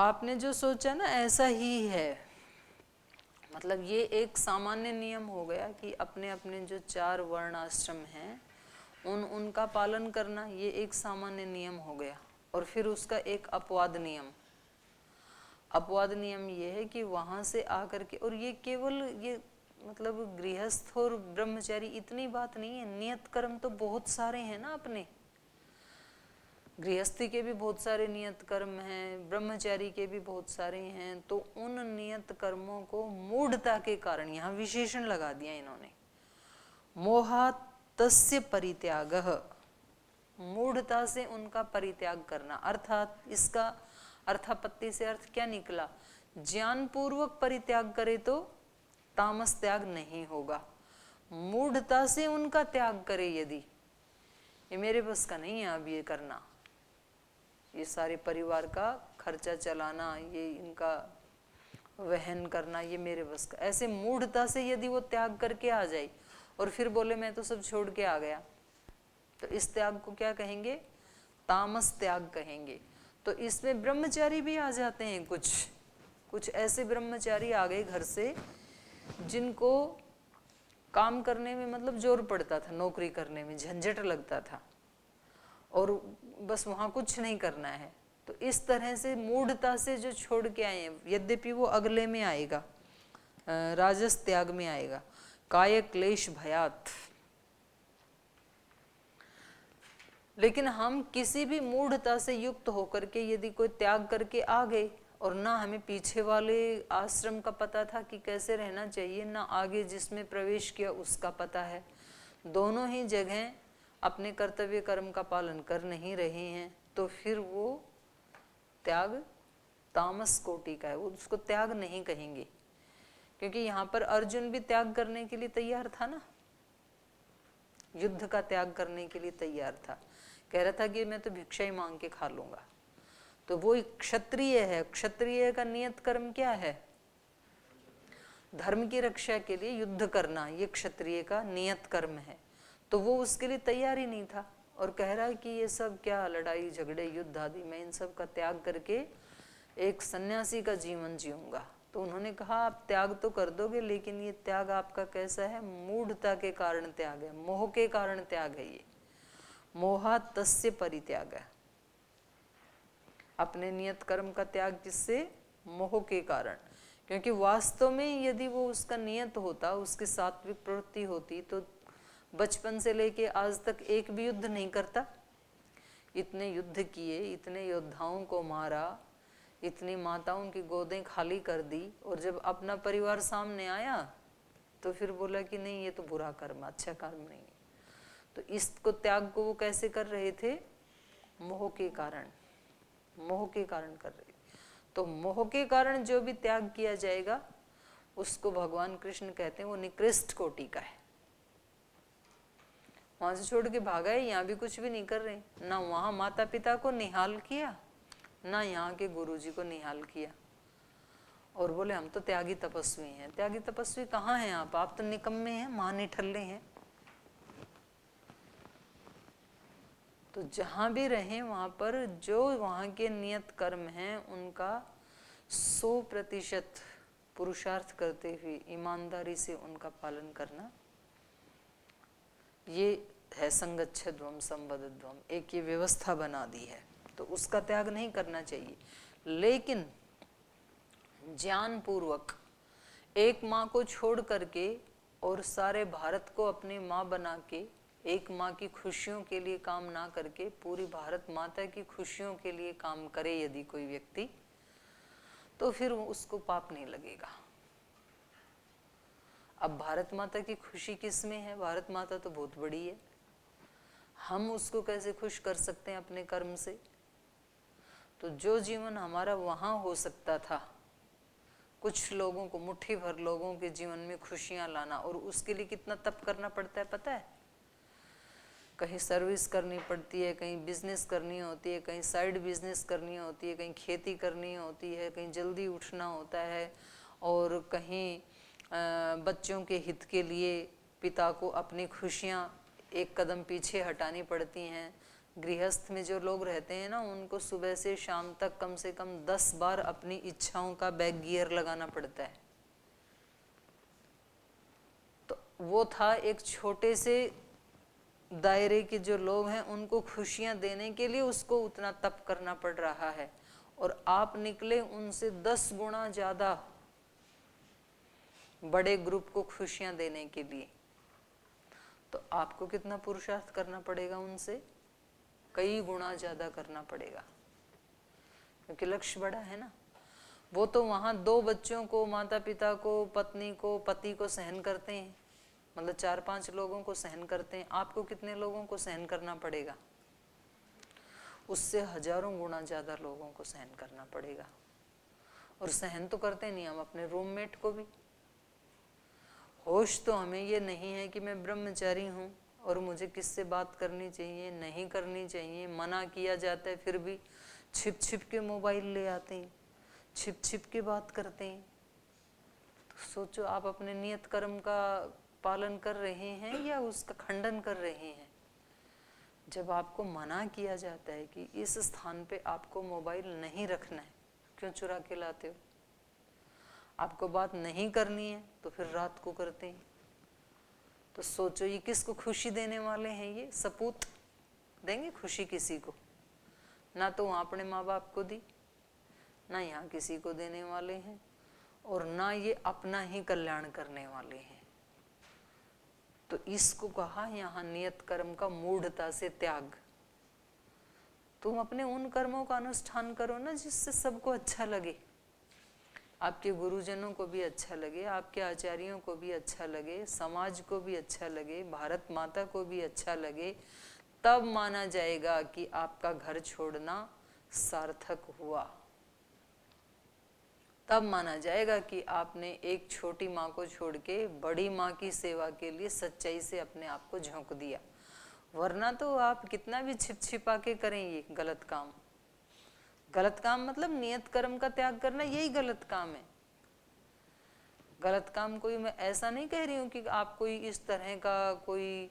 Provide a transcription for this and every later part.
आपने जो सोचा ना ऐसा ही है। मतलब ये एक सामान्य नियम हो गया कि अपने अपने जो 4 वर्ण आश्रम हैं उनका पालन करना, ये एक सामान्य नियम हो गया। और फिर उसका एक अपवाद नियम ये है कि वहां से आकर के, और ये केवल ये मतलब गृहस्थ और ब्रह्मचारी इतनी बात नहीं है, नियत कर्म तो बहुत सारे हैं ना अपने। गृहस्थी के भी बहुत सारे नियत कर्म हैं, ब्रह्मचारी के भी बहुत सारे हैं। तो उन नियत कर्मों को मूढ़ता के कारण, यहाँ विशेषण लगा दिया इन्होंने, मोहातस्य परित्यागः, मूढ़ता से उनका परित्याग करना। अर्थात इसका अर्थापत्ति से अर्थ क्या निकला, ज्ञान पूर्वक परित्याग करे तो तामस त्याग नहीं होगा, मूढ़ता से उनका त्याग करे यदि, ये मेरे बस का नहीं है अब ये करना, ये सारे परिवार का खर्चा चलाना, ये इनका वहन करना, ये मेरे बस का, ऐसे मूढ़ता से यदि वो त्याग करके आ जाए और फिर बोले मैं तो सब छोड़ के आ गया, तो इस त्याग को क्या कहेंगे, तामस त्याग कहेंगे। तो इसमें ब्रह्मचारी भी आ जाते हैं, कुछ ऐसे ब्रह्मचारी आ गए घर से जिनको काम करने में मतलब जोर पड़ता था, नौकरी करने में झंझट लगता था और बस वहाँ कुछ नहीं करना है। तो इस तरह से मूढ़ता से जो छोड़ के आए हैं, यद्यपि वो अगले में आएगा, राजस त्याग में आएगा, काय क्लेश भयात, लेकिन हम किसी भी मूढ़ता से युक्त होकर के यदि कोई त्याग करके आ गए और ना हमें पीछे वाले आश्रम का पता था कि कैसे रहना चाहिए, ना आगे जिसमें प्रवेश किया उसका पता है, दोनों ही जगह अपने कर्तव्य कर्म का पालन कर नहीं रहे हैं, तो फिर वो त्याग तामस कोटि का है, वो उसको त्याग नहीं कहेंगे। क्योंकि यहाँ पर अर्जुन भी त्याग करने के लिए तैयार था ना, युद्ध का त्याग करने के लिए तैयार था, कह रहा था कि मैं तो भिक्षा ही मांग के खा लूंगा। तो वो क्षत्रिय है, क्षत्रिय का नियत कर्म क्या है, धर्म की रक्षा के लिए युद्ध करना, ये क्षत्रिय का नियत कर्म है। तो वो उसके लिए तैयार ही नहीं था और कह रहा है कि ये सब क्या लड़ाई झगड़े युद्ध आदि, मैं इन सब का त्याग करके एक सन्यासी का जीवन जीऊंगा। तो उन्होंने कहा आप त्याग तो कर दोगे, लेकिन ये त्याग आपका कैसा है, मूढ़ता के कारण त्याग है, मोह के कारण त्याग है, ये मोहा तस्य परित्याग है, अपने नियत कर्म का त्याग किससे, मोह के कारण। क्योंकि वास्तव में यदि वो उसका नियत होता, उसकी सात्विक प्रवृत्ति होती, तो बचपन से लेके आज तक एक भी युद्ध नहीं करता। इतने युद्ध किए, इतने योद्धाओं को मारा, इतनी माताओं की गोदें खाली कर दी, और जब अपना परिवार सामने आया तो फिर बोला कि नहीं ये तो बुरा कर्म, अच्छा कर्म नहीं। तो इसको त्याग को वो कैसे कर रहे थे, मोह के कारण, मोह के कारण कर रहे। तो मोह के कारण जो भी त्याग किया जाएगा उसको भगवान कृष्ण कहते हैं वो निकृष्ट कोटि का है। वहां से छोड़ के भागा है, यहाँ भी कुछ भी नहीं कर रहे, ना वहां माता पिता को निहाल किया, ना यहाँ के गुरुजी को निहाल किया, और बोले हम तो त्यागी तपस्वी हैं। त्यागी तपस्वी कहाँ हैं आप तो निकम्मे हैं, महानिठल्ले हैं। तो जहां भी रहें वहां पर जो वहां के नियत कर्म हैं उनका 100% पुरुषार्थ करते हुए ईमानदारी से उनका पालन करना, ये है संगच्छध्वम संवदध्वम, एक ये व्यवस्था बना दी है। तो उसका त्याग नहीं करना चाहिए, लेकिन ज्ञान पूर्वक एक माँ को छोड़ करके और सारे भारत को अपनी माँ बना के, एक माँ की खुशियों के लिए काम ना करके पूरी भारत माता की खुशियों के लिए काम करे यदि कोई व्यक्ति, तो फिर उसको पाप नहीं लगेगा। अब भारत माता की खुशी किस में है, भारत माता तो बहुत बड़ी है, हम उसको कैसे खुश कर सकते हैं अपने कर्म से। तो जो जीवन हमारा वहां हो सकता था, कुछ लोगों को, मुट्ठी भर लोगों के जीवन में खुशियां लाना, और उसके लिए कितना तप करना पड़ता है पता है, कहीं सर्विस करनी पड़ती है, कहीं बिजनेस करनी होती है, कहीं साइड बिजनेस करनी होती है, कहीं खेती करनी होती है, कहीं जल्दी उठना होता है, और कहीं बच्चों के हित के लिए पिता को अपनी खुशियां एक कदम पीछे हटानी पड़ती हैं, गृहस्थ में जो लोग रहते हैं ना, उनको सुबह से शाम तक कम से कम 10 बार अपनी इच्छाओं का बैक गियर लगाना पड़ता है। तो वो था एक छोटे से दायरे के जो लोग हैं, उनको खुशियां देने के लिए उसको उतना तप करना पड़ रहा है, और आप निकले उनसे 10 गुना ज्यादा बड़े ग्रुप को खुशियां देने के लिए। तो आपको कितना पुरुषार्थ करना पड़ेगा, उनसे कई गुना ज्यादा करना पड़ेगा, क्योंकि लक्ष्य बड़ा है ना। वो तो वहां 2 बच्चों को, माता पिता को, पत्नी को, पति को सहन करते हैं, मतलब 4-5 लोगों को सहन करते हैं। आपको कितने लोगों को सहन करना पड़ेगा? उससे हजारों गुना ज्यादा लोगों को सहन करना पड़ेगा। और सहन तो करते नहीं हम अपने रूममेट को भी। होश तो हमें ये नहीं है कि मैं ब्रह्मचारी हूँ और मुझे किससे बात करनी चाहिए, नहीं करनी चाहिए। मना किया जाता है फिर भी छिप छिप के मोबाइल ले आते हैं, छिप छिप के बात करते हैं। तो सोचो, आप अपने नियत कर्म का पालन कर रहे हैं या उसका खंडन कर रहे हैं? जब आपको मना किया जाता है कि इस स्थान पे आपको मोबाइल नहीं रखना है, क्यों चुरा के लाते हो? आपको बात नहीं करनी है तो फिर रात को करते हैं। तो सोचो, ये किसको खुशी देने वाले हैं? ये सपूत देंगे खुशी किसी को? ना तो वहाँ अपने माँ बाप को दी, ना यहाँ किसी को देने वाले हैं, और ना ये अपना ही कल्याण करने वाले हैं। तो इसको कहा यहाँ नियत कर्म का मूढ़ता से त्याग। तुम अपने उन कर्मों का अनुष्ठान करो ना जिससे सबको अच्छा लगे, आपके गुरुजनों को भी अच्छा लगे, आपके आचार्यों को भी अच्छा लगे, समाज को भी अच्छा लगे, भारत माता को भी अच्छा लगे। तब माना जाएगा कि आपका घर छोड़ना सार्थक हुआ। तब माना जाएगा कि आपने एक छोटी माँ को छोड़ के बड़ी माँ की सेवा के लिए सच्चाई से अपने आप को झोंक दिया। वरना तो आप कितना भी छिप छिपा के करें ये गलत काम। गलत काम मतलब नियत कर्म का त्याग करना, यही गलत काम है। गलत काम कोई, मैं ऐसा नहीं कह रही हूँ कि आप कोई इस तरह का कोई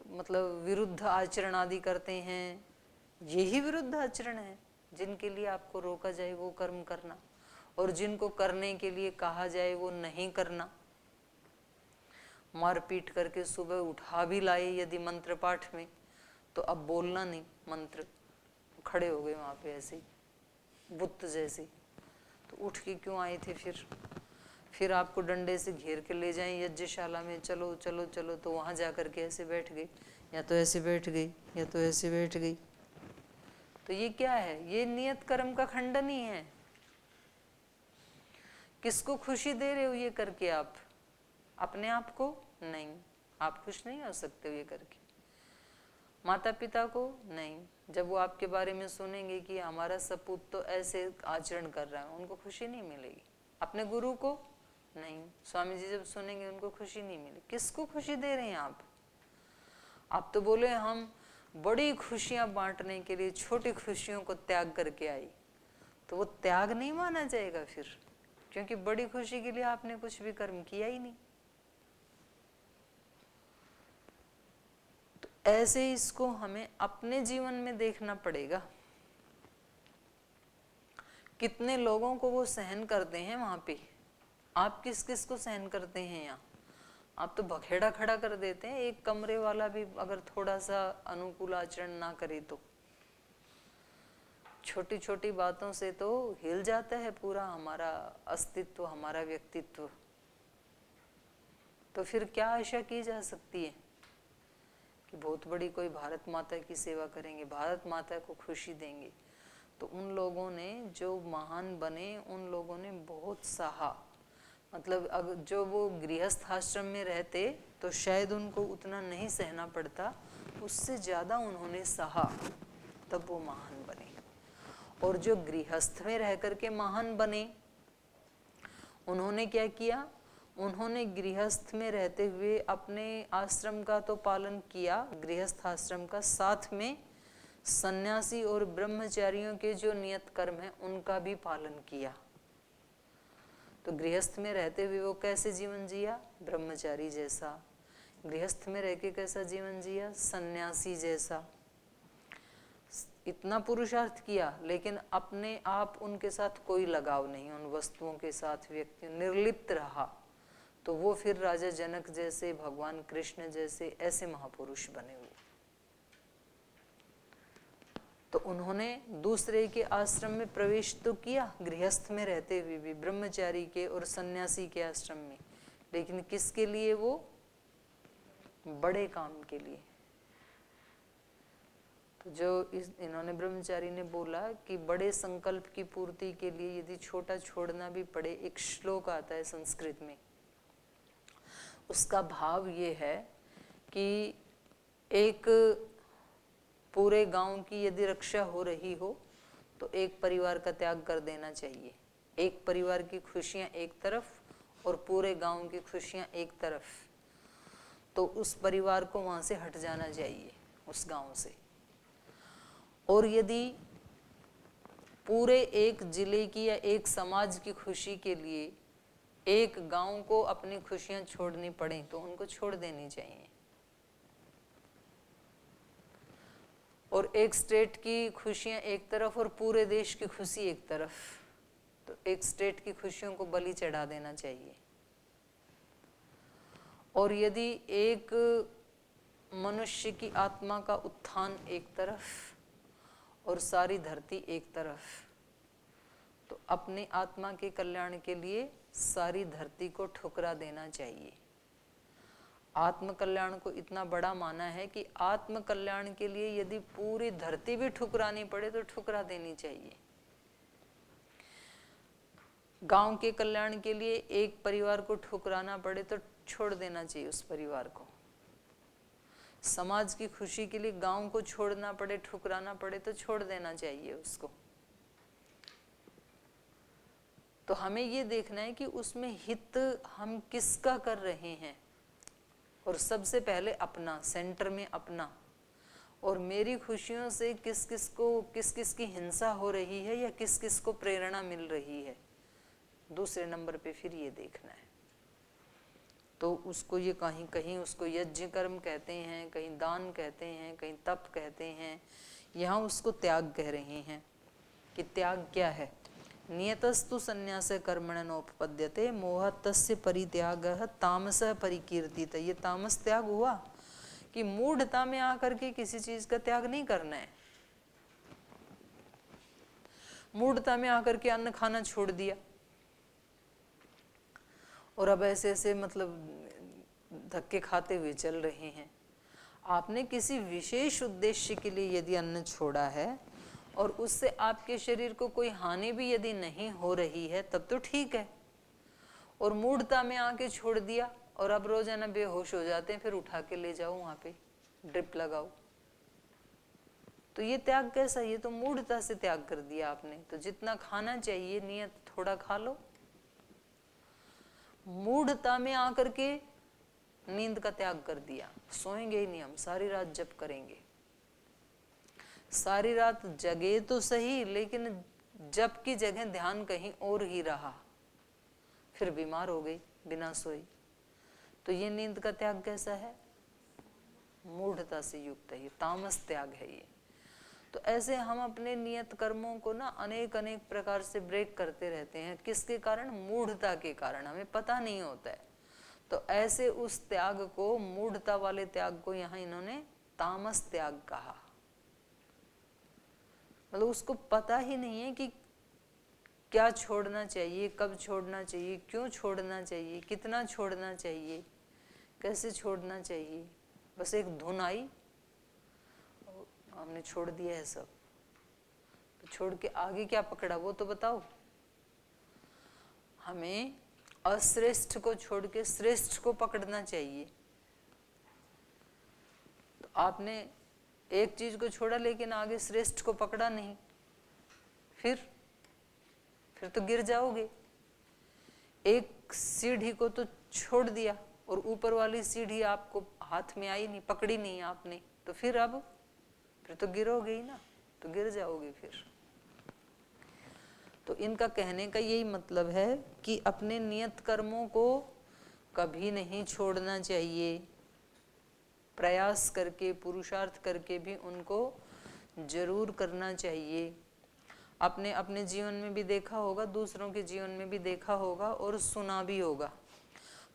मतलब विरुद्ध आचरण आदि करते हैं। यही विरुद्ध आचरण है जिनके लिए आपको रोका जाए वो कर्म करना, और जिनको करने के लिए कहा जाए वो नहीं करना। मारपीट करके सुबह उठा भी लाए यदि मंत्र पाठ में, तो अब बोलना नहीं मंत्र, खड़े हो गए वहाँ पे ऐसे बुत जैसे। तो उठ के क्यों आए थे? फिर आपको डंडे से घेर के ले जाएं यज्ञशाला में, चलो चलो चलो, तो वहाँ जा कर के ऐसे बैठ गई, या तो ऐसे बैठ गई, या तो ऐसे बैठ गई। तो ये क्या है? ये नियत कर्म का खंडन ही है। किसको खुशी दे रहे हो ये करके आप? अपने आप को नहीं, आप खुश नहीं हो सकते हो ये करके। माता पिता को नहीं, जब वो आपके बारे में सुनेंगे कि हमारा सपूत तो ऐसे आचरण कर रहा है, उनको खुशी नहीं मिलेगी। अपने गुरु को नहीं, स्वामी जी जब सुनेंगे उनको खुशी नहीं मिलेगी। किसको खुशी दे रहे हैं आप? आप तो बोले हम बड़ी खुशियां बांटने के लिए छोटी खुशियों को त्याग करके आई, तो वो त्याग नहीं माना जाएगा फिर, क्योंकि बड़ी खुशी के लिए आपने कुछ भी कर्म किया ही नहीं। तो ऐसे इसको हमें अपने जीवन में देखना पड़ेगा। कितने लोगों को वो सहन करते हैं वहां पे? आप किस किस को सहन करते हैं यहाँ? आप तो बखेड़ा खड़ा कर देते हैं। एक कमरे वाला भी अगर थोड़ा सा अनुकूल आचरण ना करे तो छोटी छोटी बातों से तो हिल जाता है पूरा हमारा अस्तित्व, हमारा व्यक्तित्व। तो फिर क्या आशा की जा सकती है कि बहुत बड़ी कोई भारत माता की सेवा करेंगे, भारत माता को खुशी देंगे? तो उन लोगों ने जो महान बने, उन लोगों ने बहुत सहा। मतलब अगर जो वो गृहस्थ आश्रम में रहते तो शायद उनको उतना नहीं सहना पड़ता, उससे ज़्यादा उन्होंने सहा, तब वो महान बने। और जो गृहस्थ में रह करके महान बने, उन्होंने क्या किया? उन्होंने गृहस्थ में रहते हुए अपने आश्रम का तो पालन किया, गृहस्थ आश्रम का, साथ में सन्यासी और ब्रह्मचारियों के जो नियत कर्म है उनका भी पालन किया। तो गृहस्थ में रहते हुए वो कैसे जीवन जिया? ब्रह्मचारी जैसा। गृहस्थ में रह के कैसा जीवन जिया? सन्यासी जैसा। इतना पुरुषार्थ किया लेकिन अपने आप उनके साथ कोई लगाव नहीं, उन वस्तुओं के साथ व्यक्ति निर्लिप्त रहा, तो वो फिर राजा जनक जैसे, भगवान कृष्ण जैसे ऐसे महापुरुष बने हुए। तो उन्होंने दूसरे के आश्रम में प्रवेश तो किया, गृहस्थ में रहते हुए भी, ब्रह्मचारी के और सन्यासी के आश्रम में, लेकिन किसके लिए? वो बड़े काम के लिए। तो जो इन्होंने ब्रह्मचारी ने बोला कि बड़े संकल्प की पूर्ति के लिए यदि छोटा छोड़ना भी पड़े, एक श्लोक आता है संस्कृत में, उसका भाव ये है कि एक पूरे गांव की यदि रक्षा हो रही हो तो एक परिवार का त्याग कर देना चाहिए। एक परिवार की खुशियां एक तरफ और पूरे गांव की खुशियां एक तरफ, तो उस परिवार को वहां से हट जाना चाहिए, उस गांव से। और यदि पूरे एक जिले की या एक समाज की खुशी के लिए एक गांव को अपनी खुशियां छोड़नी पड़े तो उनको छोड़ देनी चाहिए। और एक स्टेट की खुशियां एक तरफ और पूरे देश की खुशी एक तरफ, तो एक स्टेट की खुशियों को बलि चढ़ा देना चाहिए। और यदि एक मनुष्य की आत्मा का उत्थान एक तरफ और सारी धरती एक तरफ, तो अपनी आत्मा के कल्याण के लिए सारी धरती को ठुकरा देना चाहिए। आत्म कल्याण को इतना बड़ा माना है कि आत्म कल्याण के लिए यदि पूरी धरती भी ठुकरानी पड़े तो ठुकरा देनी चाहिए। गांव के कल्याण के लिए एक परिवार को ठुकराना पड़े तो छोड़ देना चाहिए उस परिवार को। समाज की खुशी के लिए गांव को छोड़ना पड़े, ठुकराना पड़े तो छोड़ देना चाहिए उसको। तो हमें ये देखना है कि उसमें हित हम किसका कर रहे हैं, और सबसे पहले अपना, सेंटर में अपना। और मेरी खुशियों से किस किस की हिंसा हो रही है या किस किस को प्रेरणा मिल रही है, दूसरे नंबर पे फिर ये देखना है। तो उसको ये कहीं कहीं उसको यज्ञ कर्म कहते हैं, कहीं दान कहते हैं, कहीं तप कहते हैं, यहाँ उसको त्याग कह रहे हैं कि त्याग क्या है। नियतस्तु संन्यास कर्मण नोपपद्यते मोहतस्य परित्यागः तामसः परिकीर्तित। ये तामस त्याग हुआ कि मूढ़ता में आकर के किसी चीज का त्याग नहीं करना है। मूढ़ता में आकर के अन्न खाना छोड़ दिया और अब ऐसे ऐसे मतलब धक्के खाते हुए चल रहे हैं। आपने किसी विशेष उद्देश्य के लिए यदि अन्न छोड़ा है और उससे आपके शरीर को कोई हानि भी यदि नहीं हो रही है तब तो ठीक है। और मूढ़ता में आके छोड़ दिया और अब रोजाना बेहोश हो जाते हैं, फिर उठा के ले जाओ वहां पे ड्रिप लगाओ, तो ये त्याग कैसा? ये तो मूढ़ता से त्याग कर दिया आपने। तो जितना खाना चाहिए नियत थोड़ा खा लो। मूढ़ता में आकर के नींद का त्याग कर दिया, सोएंगे ही नहीं, हम सारी रात जप करेंगे। सारी रात जगे तो सही, लेकिन जप की जगह ध्यान कहीं और ही रहा, फिर बीमार हो गई बिना सोई। तो ये नींद का त्याग कैसा है? मूढ़ता से युक्त है, ये तामस त्याग है ये। तो ऐसे हम अपने नियत कर्मों को ना अनेक अनेक प्रकार से ब्रेक करते रहते हैं। किसके कारण? मूढ़ता के कारण, हमें पता नहीं होता है। तो ऐसे उस त्याग को, मूढ़ता वाले त्याग को यहाँ इन्होंने तामस त्याग कहा। मतलब उसको पता ही नहीं है कि क्या छोड़ना चाहिए, कब छोड़ना चाहिए, क्यों छोड़ना चाहिए, कितना छोड़ना चाहिए, कैसे छोड़ना चाहिए। बस एक धुन आई, हमने छोड़ दिया है सब। तो छोड़ के आगे क्या पकड़ा वो तो बताओ। हमें अश्रेष्ठ को छोड़ के श्रेष्ठ को पकड़ना चाहिए। तो आपने एक चीज को छोड़ा लेकिन आगे श्रेष्ठ को पकड़ा नहीं, फिर तो गिर जाओगे। एक सीढ़ी को तो छोड़ दिया और ऊपर वाली सीढ़ी आपको हाथ में आई नहीं, पकड़ी नहीं आपने, तो फिर तो गिरोगे ही ना, तो गिर जाओगे फिर। तो इनका कहने का यही मतलब है कि अपने नियत कर्मों को कभी नहीं छोड़ना चाहिए। प्रयास करके, पुरुषार्थ करके भी उनको जरूर करना चाहिए। आपने अपने जीवन में भी देखा होगा, दूसरों के जीवन में भी देखा होगा और सुना भी होगा।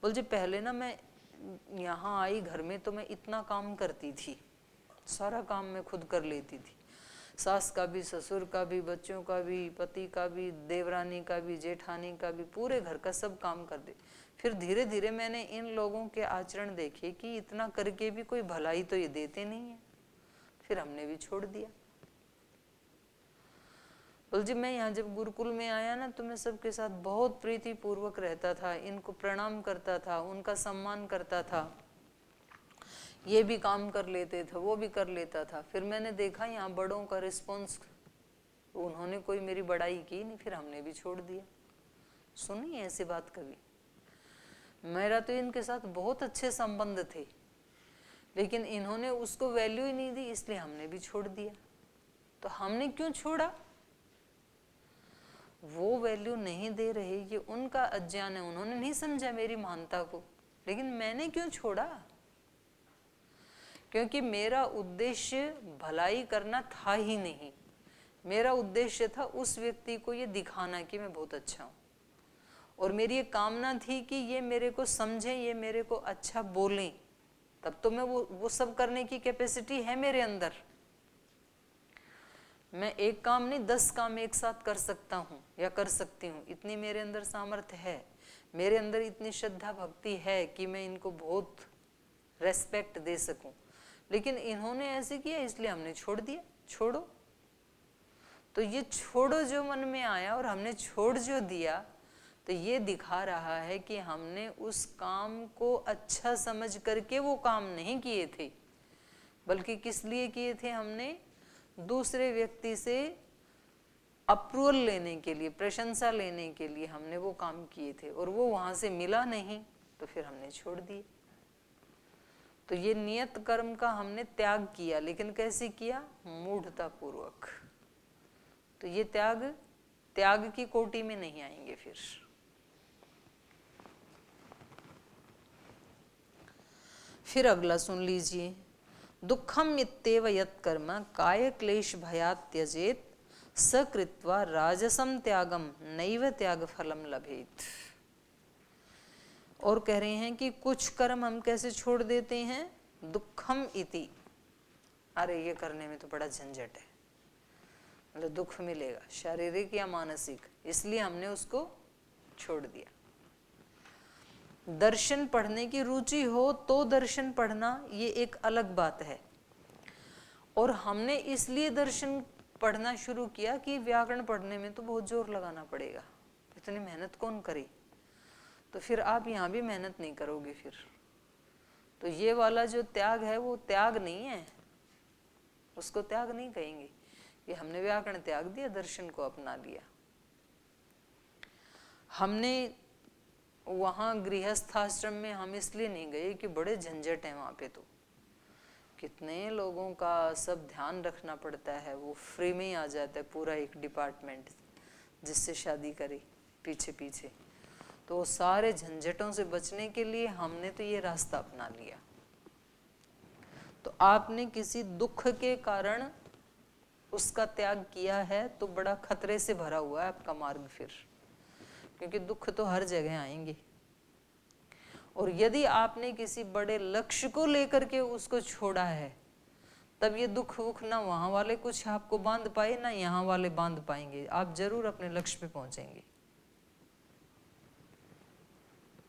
बोल जी पहले ना मैं यहाँ आई घर में तो मैं इतना काम करती थी, सारा काम मैं खुद कर लेती थी, सास का भी, ससुर का भी, बच्चों का भी, पति का भी, देवरानी का भी, जेठानी का भी, पूरे घर का सब काम कर दे। फिर धीरे धीरे मैंने इन लोगों के आचरण देखे कि इतना करके भी कोई भलाई तो ये देते नहीं है, फिर हमने भी छोड़ दिया। बोल जी मैं यहाँ जब गुरुकुल में आया ना तो मैं सबके साथ बहुत प्रीति पूर्वक रहता था, इनको प्रणाम करता था, उनका सम्मान करता था, ये भी काम कर लेते थे, वो भी कर लेता था। फिर मैंने देखा यहाँ बड़ों का रिस्पॉन्स, उन्होंने कोई मेरी बड़ाई की नहीं, फिर हमने भी छोड़ दिया। सुनी ऐसी बात कभी? मेरा तो इनके साथ बहुत अच्छे संबंध थे, लेकिन इन्होंने उसको वैल्यू ही नहीं दी, इसलिए हमने भी छोड़ दिया। तो हमने क्यों छोड़ा? वो वैल्यू नहीं दे रहे, ये उनका अज्ञान है, उन्होंने नहीं समझा मेरी महानता को। लेकिन मैंने क्यों छोड़ा? क्योंकि मेरा उद्देश्य भलाई करना था ही नहीं, मेरा उद्देश्य था उस व्यक्ति को ये दिखाना कि मैं बहुत अच्छा हूँ, और मेरी ये कामना थी कि ये मेरे को समझें, ये मेरे को अच्छा बोलें, तब तो मैं वो सब करने की कैपेसिटी है मेरे अंदर। मैं एक काम नहीं 10 काम एक साथ कर सकता हूँ या कर सकती हूँ, इतनी मेरे अंदर सामर्थ्य है, मेरे अंदर इतनी श्रद्धा भक्ति है कि मैं इनको बहुत रेस्पेक्ट दे सकूं। लेकिन इन्होंने ऐसे किया इसलिए हमने छोड़ दिया। छोड़ो, तो ये छोड़ो जो मन में आया और हमने छोड़ जो दिया, तो ये दिखा रहा है कि हमने उस काम को अच्छा समझ करके वो काम नहीं किए थे, बल्कि किस लिए किए थे? हमने दूसरे व्यक्ति से अप्रूवल लेने के लिए, प्रशंसा लेने के लिए हमने वो काम किए थे, और वो वहां से मिला नहीं तो फिर हमने छोड़ दिए। तो ये नियत कर्म का हमने त्याग किया, लेकिन कैसे किया? मूढ़ता पूर्वक। तो ये त्याग की कोटि में नहीं आएंगे। फिर अगला सुन लीजिए। दुखम इत्येव यत्कर्म काय क्लेश भयात् त्यजेत सकृत्वा राजसम त्यागम नैव त्याग फलम लभेत। और कह रहे हैं कि कुछ कर्म हम कैसे छोड़ देते हैं? दुखम इति, अरे ये करने में तो बड़ा झंझट है, मतलब दुख मिलेगा शारीरिक या मानसिक, इसलिए हमने उसको छोड़ दिया। दर्शन पढ़ने की रुचि हो तो दर्शन पढ़ना ये एक अलग बात है, और हमने इसलिए दर्शन पढ़ना शुरू किया कि व्याकरण पढ़ने में तो बहुत जोर लगाना पड़ेगा, इतनी मेहनत कौन करे, तो फिर आप यहाँ भी मेहनत नहीं करोगे। फिर तो ये वाला जो त्याग है वो त्याग नहीं है, उसको त्याग नहीं कहेंगे। ये हमने व्याकरण त्याग दिया, दर्शन को अपना लिया। हमने वहाँ गृहस्थाश्रम में हम इसलिए नहीं गए कि बड़े झंझट हैं वहाँ पे, तो कितने लोगों का सब ध्यान रखना पड़ता है, वो फ्री में ही आ जाता है पूरा एक डिपार्टमेंट जिससे शादी करे पीछे पीछे। तो सारे झंझटों से बचने के लिए हमने तो ये रास्ता अपना लिया। तो आपने किसी दुख के कारण उसका त्याग किया है तो बड़ा खतरे से भरा हुआ है आपका मार्ग फिर, क्योंकि दुख तो हर जगह आएंगे। और यदि आपने किसी बड़े लक्ष्य को लेकर के उसको छोड़ा है, तब ये दुख वुख ना वहां वाले कुछ आपको बांध पाए ना यहाँ वाले बांध पाएंगे, आप जरूर अपने लक्ष्य पे पहुंचेंगे।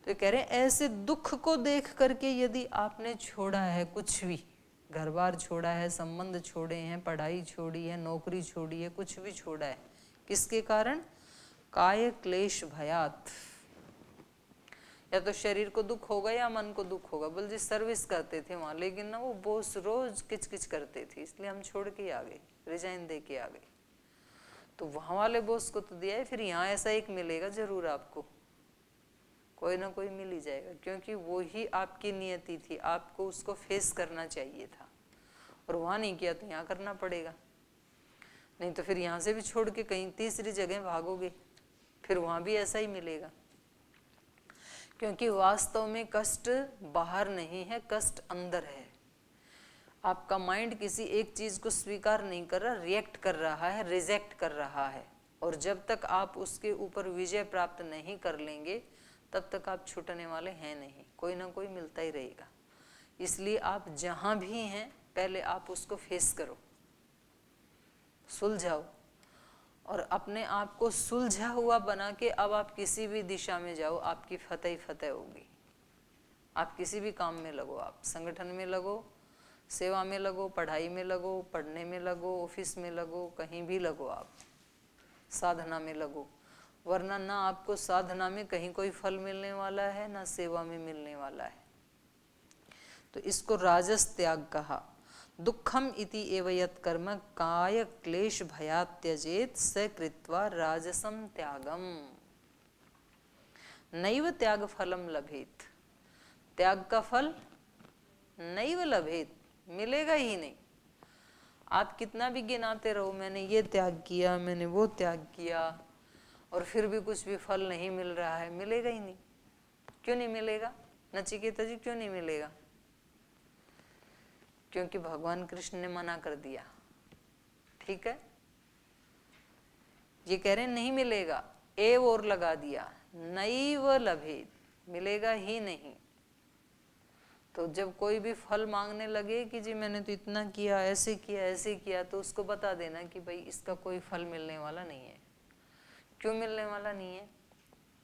तो कह रहे हैं ऐसे दुख को देख करके यदि आपने छोड़ा है कुछ भी, घर बार छोड़ा है, संबंध छोड़े हैं, पढ़ाई छोड़ी है, नौकरी छोड़ी है, कुछ भी छोड़ा है, किसके कारण? काय क्लेश भयात। या तो शरीर को दुख होगा या मन को दुख होगा। बोल जी सर्विस करते थे वहां, लेकिन ना वो बॉस रोज किचकिच करते थे, इसलिए हम छोड़ के आ गए, रिजाइन दे के आ गए। तो वहां वाले बॉस को तो दिया है, फिर यहाँ ऐसा एक मिलेगा जरूर आपको, कोई ना कोई मिल ही जाएगा, क्योंकि वो ही आपकी नियति थी, आपको उसको फेस करना चाहिए था, और वहां नहीं किया तो यहाँ करना पड़ेगा। नहीं तो फिर यहाँ से भी छोड़ के कहीं तीसरी जगह भागोगे, फिर वहां भी ऐसा ही मिलेगा। क्योंकि वास्तव में कष्ट बाहर नहीं है, कष्ट अंदर है। आपका माइंड किसी एक चीज को स्वीकार नहीं कर रहा, रिएक्ट कर रहा है, रिजेक्ट कर रहा है। और जब तक आप उसके ऊपर विजय प्राप्त नहीं कर लेंगे तब तक आप छूटने वाले हैं नहीं, कोई ना कोई मिलता ही रहेगा। इसलिए आप जहां भी हैं पहले आप उसको फेस करो, सुलझाओ, और अपने आप को सुलझा हुआ बना के अब आप किसी भी दिशा में जाओ, आपकी फतेह ही फतेह होगी। आप किसी भी काम में लगो, आप संगठन में लगो, सेवा में लगो, पढ़ाई में लगो, पढ़ने में लगो, ऑफिस में लगो, कहीं भी लगो, आप साधना में लगो। वरना ना आपको साधना में कहीं कोई फल मिलने वाला है, ना सेवा में मिलने वाला है। तो इसको राजस त्याग कहा। दुखम इति एव यत् कर्म काय क्लेश भयात् त्यजेत स कृत्वा राजसम त्यागम नैव त्याग फलम लभेत। त्याग का फल नैव लभेत, मिलेगा ही नहीं। आप कितना भी गिनाते रहो, मैंने ये त्याग किया, मैंने वो त्याग किया, और फिर भी कुछ भी फल नहीं मिल रहा है, मिलेगा ही नहीं। क्यों नहीं मिलेगा नचिकेता जी, क्यों नहीं मिलेगा? क्योंकि भगवान कृष्ण ने मना कर दिया। ठीक है, ये कह रहे नहीं मिलेगा, एव और लगा दिया, नैव लभेत, मिलेगा ही नहीं। तो जब कोई भी फल मांगने लगे कि जी मैंने तो इतना किया, ऐसे किया, ऐसे किया, तो उसको बता देना कि भाई इसका कोई फल मिलने वाला नहीं है। क्यों मिलने वाला नहीं है?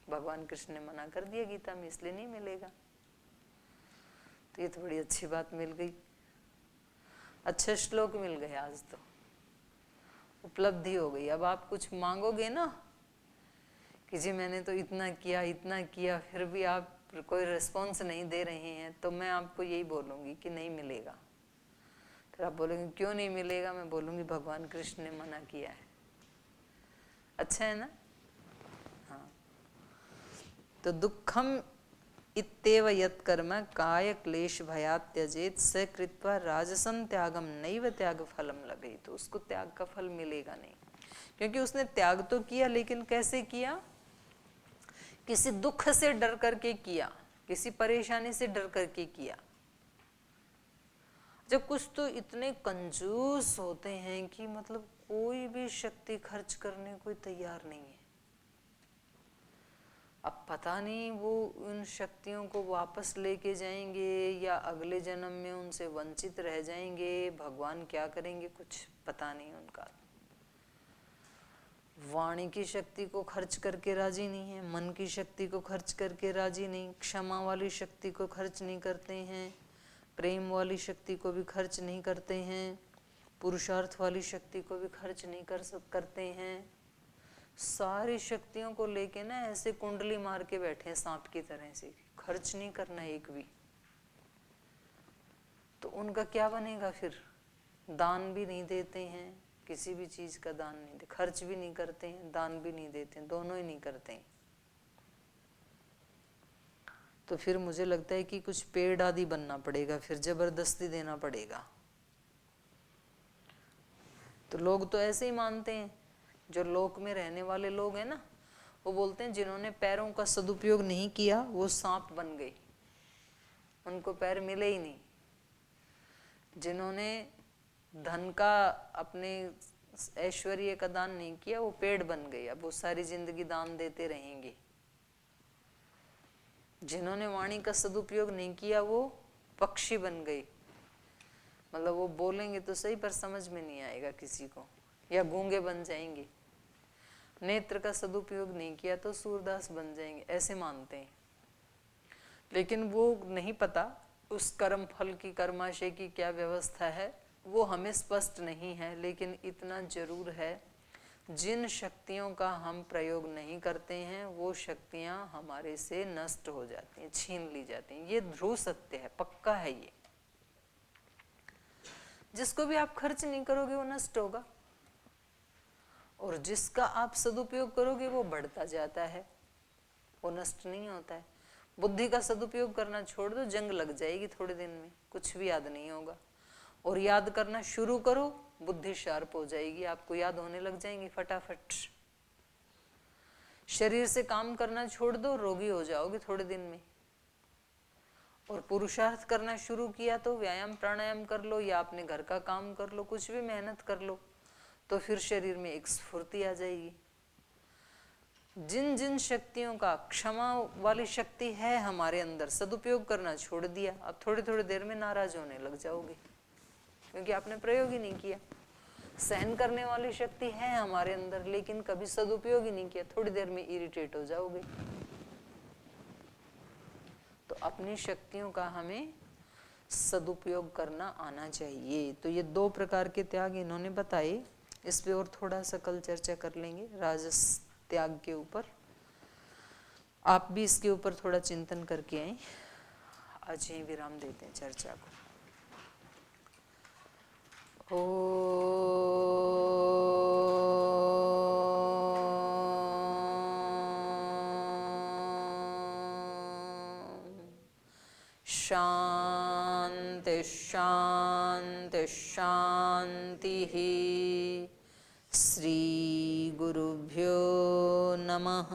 भगवान कृष्ण ने मना कर दिया गीता में, इसलिए नहीं मिलेगा। तो ये तो बड़ी अच्छी बात मिल गई, अच्छा श्लोक मिल गया, आज तो उपलब्धि हो गई। अब आप कुछ मांगोगे ना कि जी मैंने तो इतना किया, इतना किया, फिर भी आप कोई रिस्पॉन्स नहीं दे रहे हैं, तो मैं आपको यही बोलूंगी कि नहीं मिलेगा। फिर आप बोलेंगे क्यों नहीं मिलेगा? मैं बोलूंगी भगवान कृष्ण ने मना किया है। अच्छा है ना? हाँ, तो दुखम इत्येव यत् कर्म काय क्लेश भयात् त्यजेत स कृत्वा राजसं त्यागम नैव त्याग फलम लभेत। तो उसको त्याग का फल मिलेगा नहीं, क्योंकि उसने त्याग तो किया, लेकिन कैसे किया? किसी दुख से डर करके किया, किसी परेशानी से डर करके किया। जब कुछ तो इतने कंजूस होते हैं कि मतलब कोई भी शक्ति खर्च करने को तैयार नहीं है। अब पता नहीं वो उन शक्तियों को वापस लेके जाएंगे या अगले जन्म में उनसे वंचित रह जाएंगे, भगवान क्या करेंगे कुछ पता नहीं उनका। वाणी की शक्ति को खर्च करके राजी नहीं है, मन की शक्ति को खर्च करके राजी नहीं, क्षमा वाली शक्ति को खर्च नहीं करते हैं, प्रेम वाली शक्ति को भी खर्च नहीं करते हैं, पुरुषार्थ वाली शक्ति को भी खर्च नहीं करते हैं। सारी शक्तियों को लेके ना ऐसे कुंडली मार के बैठे हैं सांप की तरह से, खर्च नहीं करना एक भी। तो उनका क्या बनेगा फिर? दान भी नहीं देते हैं, किसी भी चीज का दान नहीं देते, खर्च भी नहीं करते हैं, दान भी नहीं देते हैं, दोनों ही नहीं करते हैं। तो फिर मुझे लगता है कि कुछ पेड़ आदि बनना पड़ेगा, फिर जबरदस्ती देना पड़ेगा। तो लोग तो ऐसे ही मानते हैं, जो लोक में रहने वाले लोग हैं ना, वो बोलते हैं जिन्होंने पैरों का सदुपयोग नहीं किया वो सांप बन गए, उनको पैर मिले ही नहीं। जिन्होंने धन का, अपने ऐश्वर्य का दान नहीं किया वो पेड़ बन गए, अब वो सारी जिंदगी दान देते रहेंगे। जिन्होंने वाणी का सदुपयोग नहीं किया वो पक्षी बन गए, मतलब वो बोलेंगे तो सही पर समझ में नहीं आएगा किसी को, या गूंगे बन जाएंगे। नेत्र का सदुपयोग नहीं किया तो सूरदास बन जाएंगे, ऐसे मानते हैं। लेकिन वो नहीं पता उस कर्म फल की, कर्माशय की क्या व्यवस्था है, वो हमें स्पष्ट नहीं है। लेकिन इतना जरूर है, जिन शक्तियों का हम प्रयोग नहीं करते हैं वो शक्तियां हमारे से नष्ट हो जाती हैं, छीन ली जाती हैं। ये ध्रुव सत्य है, पक्का है ये। जिसको भी आप खर्च नहीं करोगे वो नष्ट होगा, और जिसका आप सदुपयोग करोगे वो बढ़ता जाता है, वो नष्ट नहीं होता है। बुद्धि का सदुपयोग करना छोड़ दो, जंग लग जाएगी थोड़े दिन में, कुछ भी याद नहीं होगा। और याद करना शुरू करो, बुद्धि शार्प हो जाएगी, आपको याद होने लग जाएंगी फटाफट। शरीर से काम करना छोड़ दो, रोगी हो जाओगे थोड़े दिन में। और पुरुषार्थ करना शुरू किया तो व्यायाम प्राणायाम कर लो या अपने घर का काम कर लो, कुछ भी मेहनत कर लो, तो फिर शरीर में एक स्फूर्ति आ जाएगी। जिन जिन शक्तियों का क्षमा वाली शक्ति है हमारे अंदर, सदुपयोग करना छोड़ दिया, अब थोड़ी थोड़ी देर में नाराज होने लग जाओगे, क्योंकि आपने प्रयोग ही नहीं किया। सहन करने वाली शक्ति है हमारे अंदर, लेकिन कभी सदुपयोग ही नहीं किया, थोड़ी देर में इरिटेट हो जाओगे। तो अपनी शक्तियों का हमें सदुपयोग करना आना चाहिए। तो ये 2 प्रकार के त्याग इन्होंने बताए, इस पे और थोड़ा सा कल चर्चा कर लेंगे राजस त्याग के ऊपर। आप भी इसके ऊपर थोड़ा चिंतन करके आए। आज यहीं विराम देते हैं चर्चा को। शांति शांति शांति। श्री गुरुभ्यो नमः।